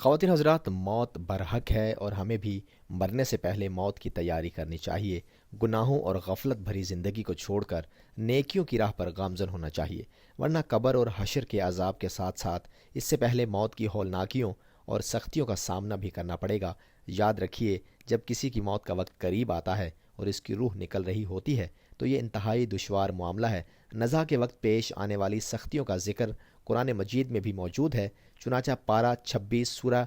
ख़वातीन हज़रात, मौत बरहक है और हमें भी मरने से पहले मौत की तैयारी करनी चाहिए। गुनाहों और गफलत भरी ज़िंदगी को छोड़कर नेकियों की राह पर गामज़न होना चाहिए, वरना कब्र और हशर के अजाब के साथ साथ इससे पहले मौत की हौलनाकियों और सख्तियों का सामना भी करना पड़ेगा। याद रखिए, जब किसी की मौत का वक्त करीब आता है और इसकी रूह निकल रही होती है तो ये इंतहाई दुशवार मामला है। नज़ा के वक्त पेश आने वाली सख्तियों का जिक्र कुरान मजीद में भी मौजूद है। चुनाचा पारा 26 सूरा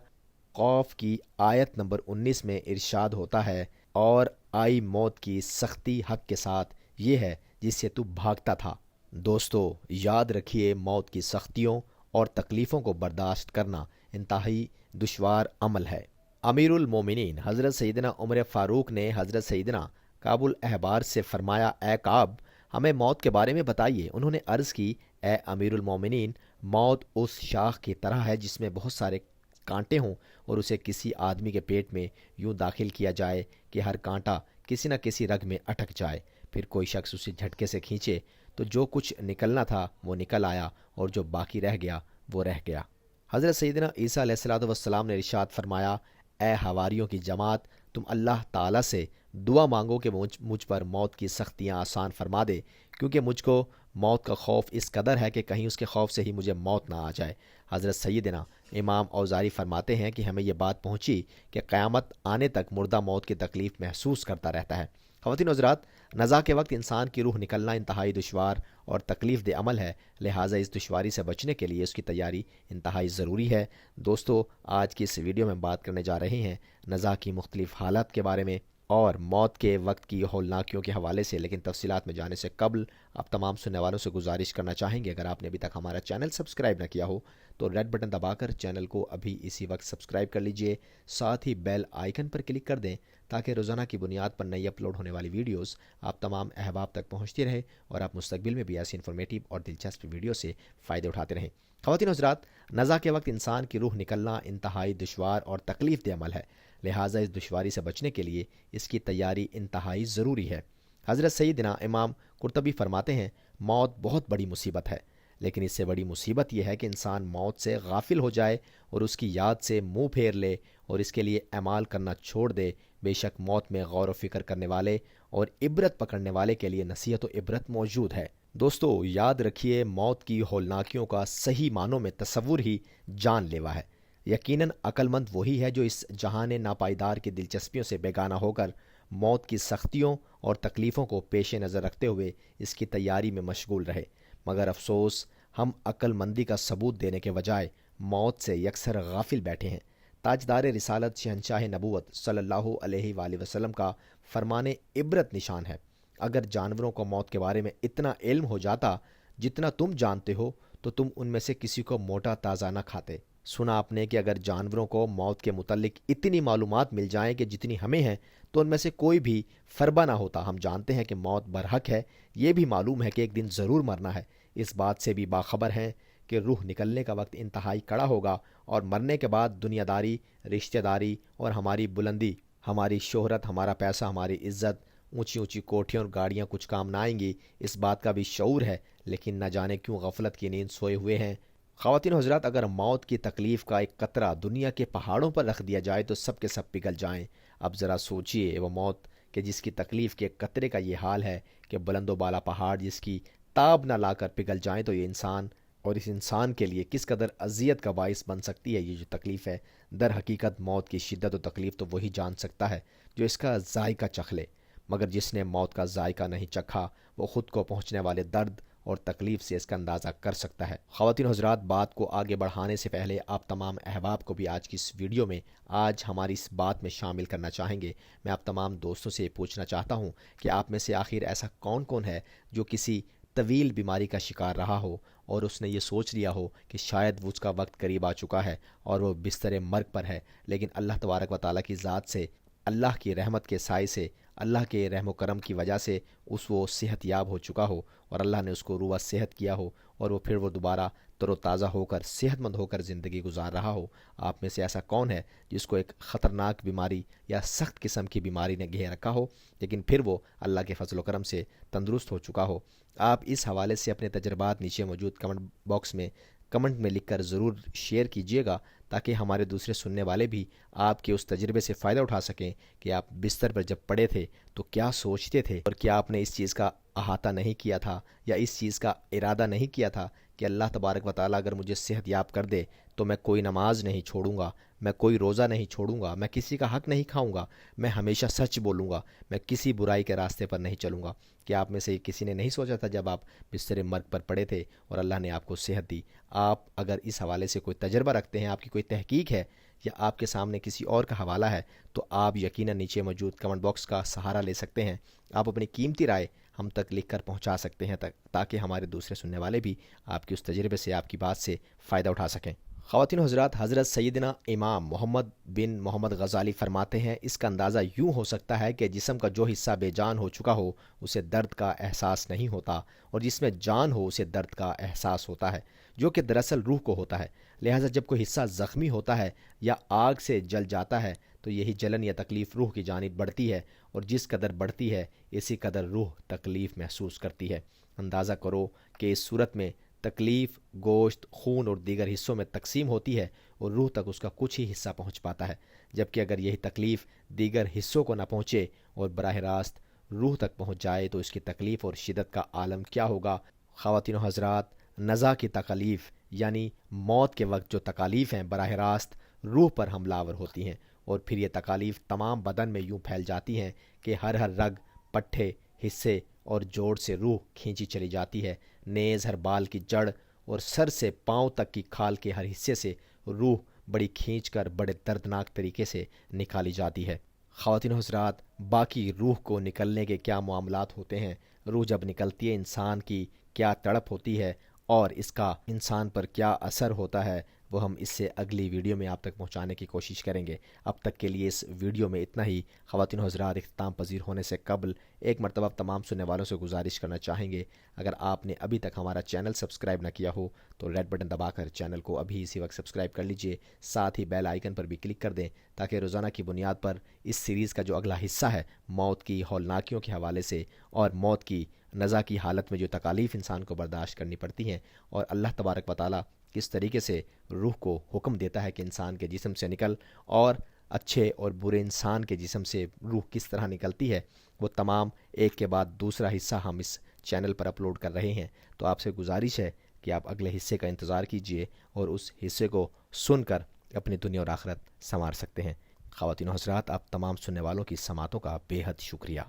क़ौफ की आयत नंबर 19 में इरशाद होता है, और आई मौत की सख्ती हक के साथ ये है जिससे तू भागता था। दोस्तों, याद रखिए, मौत की सख्तियों और तकलीफ़ों को बर्दाश्त करना इंतहाई दुशवार अमल है। अमीरुल मोमिनीन हज़रत सैयदना उमर फ़ारूक ने हज़रत सैयदना काबुल अहबार से फरमाया, ए काब, हमें मौत के बारे में बताइए। उन्होंने अर्ज़ की, ए अमीरुल मोमिनीन, मौत उस शाख की तरह है जिसमें बहुत सारे कांटे हों और उसे किसी आदमी के पेट में यूं दाखिल किया जाए कि हर कांटा किसी न किसी रग में अटक जाए। फिर कोई शख्स उसे झटके से खींचे तो जो कुछ निकलना था वो निकल आया और जो बाकी रह गया वो रह गया। हज़रत सैयदना ईसा अलैहिस्सलातु वस्सलाम ने इरशाद फरमाया, ए हवारियों की जमात, तुम अल्लाह ताला से दुआ मांगो कि मुझ पर मौत की सख्तियाँ आसान फरमा दे, क्योंकि मुझको मौत का खौफ इस कदर है कि कहीं उसके खौफ से ही मुझे मौत ना आ जाए। हज़रत सैयदना इमाम औज़ारी फरमाते हैं कि हमें यह बात पहुँची कि क़यामत आने तक मुर्दा मौत की तकलीफ़ महसूस करता रहता है। ख़वातीन हज़रात, नज़ा के वक्त इंसान की रूह निकलना इंतहाई दुशवार और तकलीफ़ दे अमल है, लिहाजा इस दुश्वारी से बचने के लिए उसकी तैयारी इंतहाई ज़रूरी है। दोस्तों, आज की इस वीडियो में बात करने जा रहे हैं नज़ा की मुख्तलिफ़ हालात के बारे में और मौत के वक्त की हौलनाकियों के हवाले से। लेकिन तफसीलात में जाने से कबल आप तमाम सुनने वालों से गुजारिश करना चाहेंगे, अगर आपने अभी तक हमारा चैनल सब्सक्राइब न किया हो तो रेड बटन दबाकर चैनल को अभी इसी वक्त सब्सक्राइब कर लीजिए। साथ ही बेल आइकन पर क्लिक कर दें ताकि रोज़ाना की बुनियाद पर नई अपलोड होने वाली वीडियोस आप तमाम अहबाब तक पहुंचती रहे और आप मुस्तकबिल में भी ऐसी इन्फॉर्मेटिव और दिलचस्प वीडियो से फ़ायदे उठाते रहें। ख़वातीन हज़रात, नज़ा के वक्त इंसान की रूह निकलना इंतहाई दुशवार और तकलीफ़ दे अमल है, लिहाजा इस दुश्वारी से बचने के लिए इसकी तैयारी इंतहाई ज़रूरी है। हज़रत सैयदना इमाम कुर्तबी फरमाते हैं, मौत बहुत बड़ी मुसीबत है, लेकिन इससे बड़ी मुसीबत यह है कि इंसान मौत से गाफिल हो जाए और उसकी याद से मुंह फेर ले और इसके लिए अमाल करना छोड़ दे। बेशक मौत में गौर व फिक्र करने वाले और इबरत पकड़ने वाले के लिए नसीहत व इबरत मौजूद है। दोस्तों, याद रखिए, मौत की हौलनाकियों का सही मानों में तसव्वुर ही जानलेवा है। यकीनन अक्लमंद वही है जो इस जहान नापायदार की दिलचस्पियों से बेगाना होकर मौत की सख्तियों और तकलीफ़ों को पेश नज़र रखते हुए इसकी तैयारी में मशगूल रहे। मगर अफसोस, हम अक्लमंदी का सबूत देने के बजाय मौत से यकसर गाफिल बैठे हैं। ताजदार रिसालत शहंशाह नबूवत सल्लल्लाहु अलैहि वसल्लम का फरमाने इबरत निशान है, अगर जानवरों को मौत के बारे में इतना इल्म हो जाता जितना तुम जानते हो तो तुम उनमें से किसी को मोटा ताज़ा न खाते। सुना आपने कि अगर जानवरों को मौत के मुतल्लिक इतनी मालूमात मिल जाएं कि जितनी हमें हैं तो उनमें से कोई भी फरबा ना होता। हम जानते हैं कि मौत बरहक है, ये भी मालूम है कि एक दिन ज़रूर मरना है। इस बात से भी बाखबर हैं कि रूह निकलने का वक्त इंतहाई कड़ा होगा और मरने के बाद दुनियादारी, रिश्तेदारी और हमारी बुलंदी, हमारी शोहरत, हमारा पैसा, हमारी इज्जत, ऊंची ऊंची कोठियाँ और गाड़ियाँ कुछ काम ना आएंगी। इस बात का भी शऊर है, लेकिन न जाने क्यों गफलत की नींद सोए हुए हैं। ख़वातीन हज़रात, अगर मौत की तकलीफ़ का एक कतरा दुनिया के पहाड़ों पर रख दिया जाए तो सब के सब पिघल जाएं। अब ज़रा सोचिए, वो मौत के जिसकी तकलीफ़ के कतरे का ये हाल है कि बुलंदो बाला पहाड़ जिसकी ताब ना लाकर पिघल जाएं, तो ये इंसान और इस इंसान के लिए किस कदर अजियत का बाइस बन सकती है ये जो तकलीफ़ है। दर हकीकत मौत की शिद्दत और तकलीफ़ तो वही जान सकता है जो इसका जायका चख ले, मगर जिसने मौत का जायका नहीं चखा वो ख़ुद को पहुँचने वाले दर्द और तकलीफ़ से इसका अंदाज़ा कर सकता है। ख़वातीन हज़रात, बात को आगे बढ़ाने से पहले आप तमाम अहबाब को भी आज की इस वीडियो में आज हमारी इस बात में शामिल करना चाहेंगे। मैं आप तमाम दोस्तों से पूछना चाहता हूँ कि आप में से आखिर ऐसा कौन कौन है जो किसी तवील बीमारी का शिकार रहा हो और उसने ये सोच लिया हो कि शायद वो उसका वक्त करीब आ चुका है और वो बिस्तर मर्ग पर है, लेकिन अल्लाह तबारक व तआला की ज़ात से, अल्लाह की रहमत के साए से, अल्लाह के रहम करम की वजह से वो सेहत याब हो चुका हो और अल्लाह ने उसको रुआ सेहत किया हो और वो फिर वो दोबारा तरोताज़ा होकर सेहतमंद होकर ज़िंदगी गुजार रहा हो। आप में से ऐसा कौन है जिसको एक ख़तरनाक बीमारी या सख्त किस्म की बीमारी ने घेर रखा हो, लेकिन फिर वो अल्लाह के फजल करम से तंदुरुस्त हो चुका हो? आप इस हवाले से अपने तजर्बात नीचे मौजूद कमेंट बॉक्स में کمنٹ میں لکھ کر ضرور شیئر کیجیے گا تاکہ ہمارے دوسرے سننے والے بھی آپ کے اس تجربے سے فائدہ اٹھا سکیں کہ آپ بستر پر جب پڑے تھے تو کیا سوچتے تھے، اور کیا آپ نے اس چیز کا احاطہ نہیں کیا تھا یا اس چیز کا ارادہ نہیں کیا تھا کہ اللہ تبارک و تعالیٰ اگر مجھے صحت یاب کر دے تو میں کوئی نماز نہیں چھوڑوں گا، میں کوئی روزہ نہیں چھوڑوں گا، میں کسی کا حق نہیں کھاؤں گا، میں ہمیشہ سچ بولوں گا، میں کسی برائی کے راستے پر نہیں چلوں گا۔ کیا آپ میں سے کسی نے نہیں سوچا تھا جب آپ بستر مرگ پر پڑے تھے اور اللہ نے آپ کو صحت دی؟ آپ اگر اس حوالے سے کوئی تجربہ رکھتے ہیں، آپ کی کوئی تحقیق ہے یا آپ کے سامنے کسی اور کا حوالہ ہے، تو آپ یقیناً نیچے موجود کمنٹ باکس کا سہارا لے سکتے ہیں۔ آپ اپنی قیمتی رائے ہم تک لکھ کر پہنچا سکتے ہیں تاکہ ہمارے دوسرے سننے والے بھی آپ کی اس تجربے سے، آپ کی بات سے فائدہ اٹھا سکیں۔ خواتین و حضرات، حضرت سیدنا امام محمد بن محمد غزالی فرماتے ہیں، اس کا اندازہ یوں ہو سکتا ہے کہ جسم کا جو حصہ بے جان ہو چکا ہو اسے درد کا احساس نہیں ہوتا، اور جس میں جان ہو اسے درد کا احساس ہوتا ہے، جو کہ دراصل روح کو ہوتا ہے۔ لہٰذا جب کوئی حصہ زخمی ہوتا ہے یا آگ سے جل جاتا ہے تو یہی جلن یا تکلیف روح کی جانب بڑھتی ہے، اور جس قدر بڑھتی ہے اسی قدر روح تکلیف محسوس کرتی ہے۔ اندازہ کرو کہ اس صورت میں تکلیف گوشت، خون اور دیگر حصوں میں تقسیم ہوتی ہے اور روح تک اس کا کچھ ہی حصہ پہنچ پاتا ہے، جبکہ اگر یہی تکلیف دیگر حصوں کو نہ پہنچے اور براہ راست روح تک پہنچ جائے تو اس کی تکلیف اور شدت کا عالم کیا ہوگا۔ خواتین و حضرات، نزا کی تکالیف یعنی موت کے وقت جو تکالیف ہیں براہ راست روح پر حملہ آور ہوتی ہیں، اور پھر یہ تکالیف تمام بدن میں یوں پھیل جاتی ہیں کہ ہر رگ، پٹھے، حصے اور جوڑ سے روح کھینچی چلی جاتی ہے۔ نیز ہر بال کی جڑ اور سر سے پاؤں تک کی کھال کے ہر حصے سے روح بڑی کھینچ کر بڑے دردناک طریقے سے نکالی جاتی ہے۔ خواتین و حضرات، باقی روح کو نکلنے کے کیا معاملات ہوتے ہیں، روح جب نکلتی ہے انسان کی کیا تڑپ ہوتی ہے اور اس کا انسان پر کیا اثر ہوتا ہے، وہ ہم اس سے اگلی ویڈیو میں آپ تک پہنچانے کی کوشش کریں گے۔ اب تک کے لیے اس ویڈیو میں اتنا ہی۔ خواتین و حضرات، اختتام پذیر ہونے سے قبل ایک مرتبہ تمام سننے والوں سے گزارش کرنا چاہیں گے، اگر آپ نے ابھی تک ہمارا چینل سبسکرائب نہ کیا ہو تو ریڈ بٹن دبا کر چینل کو ابھی اسی وقت سبسکرائب کر لیجئے، ساتھ ہی بیل آئیکن پر بھی کلک کر دیں تاکہ روزانہ کی بنیاد پر اس سیریز کا جو اگلا حصہ ہے موت کی ہولناکیوں کے حوالے سے، اور موت کی نزا کی حالت میں جو تکالیف انسان کو برداشت کرنی پڑتی ہیں، اور اللہ تبارک و تعالیٰ کس طریقے سے روح کو حکم دیتا ہے کہ انسان کے جسم سے نکل، اور اچھے اور برے انسان کے جسم سے روح کس طرح نکلتی ہے، وہ تمام ایک کے بعد دوسرا حصہ ہم اس چینل پر اپلوڈ کر رہے ہیں۔ تو آپ سے گزارش ہے کہ آپ اگلے حصے کا انتظار کیجئے اور اس حصے کو سن کر اپنی دنیا اور آخرت سنوار سکتے ہیں۔ خواتین و حضرات، آپ تمام سننے والوں کی سماعتوں کا بے حد شکریہ۔